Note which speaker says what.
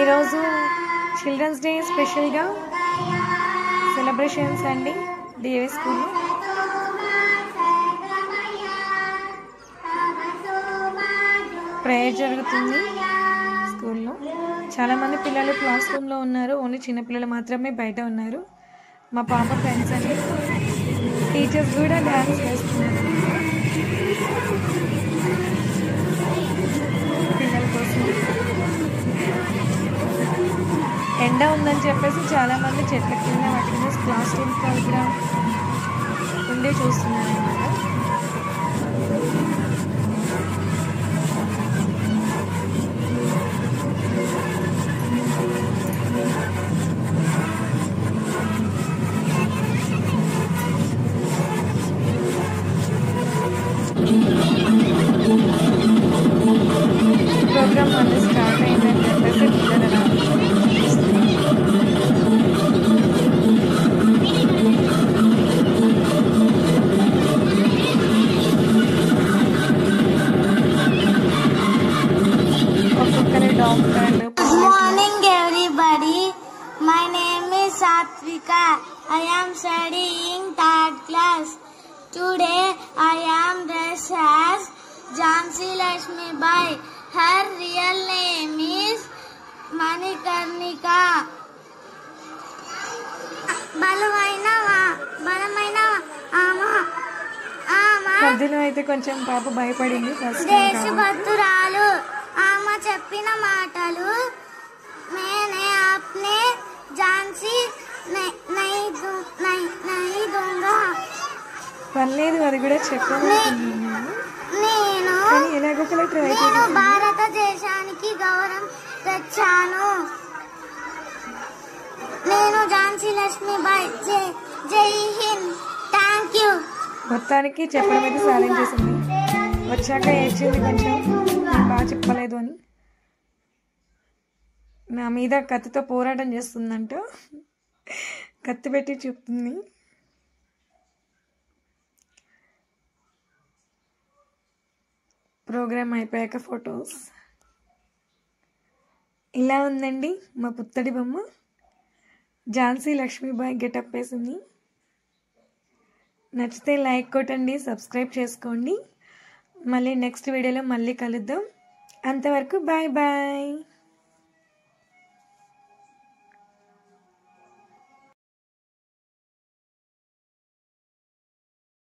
Speaker 1: ఈరోజు children's day స్పెషల్గా celebrations అండి. డిఏవి స్కూల్లో ప్రేయర్ జరుగుతుంది. స్కూల్లో చాలామంది పిల్లలు క్లాస్ రూమ్లో ఉన్నారు. ఓన్లీ చిన్నపిల్లలు మాత్రమే బయట ఉన్నారు. మా పాప ఫ్రెండ్స్ అండి. టీచర్స్ కూడా డ్యాన్స్ వేస్తున్నారు పిల్లల కోసం. ఎండ ఉందని చెప్పేసి చాలామంది చెట్ల కింద వాటి కింద క్లాస్ రూమ్స్ దగ్గర ఉండి చూస్తున్నారు అన్నమాట. ప్రోగ్రామ్ మళ్ళీ స్టార్ట్ అయిందని చెప్పేసి పిల్లలు ఒక్కొక్కరి డాక్టర్లు.
Speaker 2: Good morning everybody. My name is Satvika. I am studying 3rd class. Today I am dressed as Jhansi Lakshmi Bai. Her real name is Manikarnika.
Speaker 1: మధ్యలో అయితే కొంచెం పాప భయపడింది. ఫస్ట్
Speaker 2: దేశభక్తురాలు. ఆమె చెప్పిన మాటలు మేనే ఆప్నే ఝాన్సీ నహీ దూంగా.
Speaker 1: పర్లేదు, అది కూడా చెప్పాను.
Speaker 2: నేను
Speaker 1: ట్రై
Speaker 2: భారతదేశానికి గౌరవం తెచ్చాను. నేను ఝాన్సీ లక్ష్మీబాయి. జై హింద్. Thank you.
Speaker 1: మొత్తానికి చెప్పడం అయితే సాధించేసింది. వచ్చాక ఏడ్చింది కొంచెం, నేను బాగా చెప్పలేదు అని. నా మీద కత్తితో పోరాటం చేస్తుందంట. కత్తి పెట్టి చూపుతుంది. ప్రోగ్రామ్ అయిపోయాక ఫొటోస్ ఇలా ఉందండి. మా పుత్తడి బొమ్మ ఝాన్సీ లక్ష్మీబాయి గెటప్ వేసింది. నచ్చితే లైక్ కొట్టండి, సబ్స్క్రైబ్ చేసుకోండి. మళ్ళీ నెక్స్ట్ వీడియోలో మళ్ళీ కలుద్దాం. అంతవరకు బాయ్ బాయ్.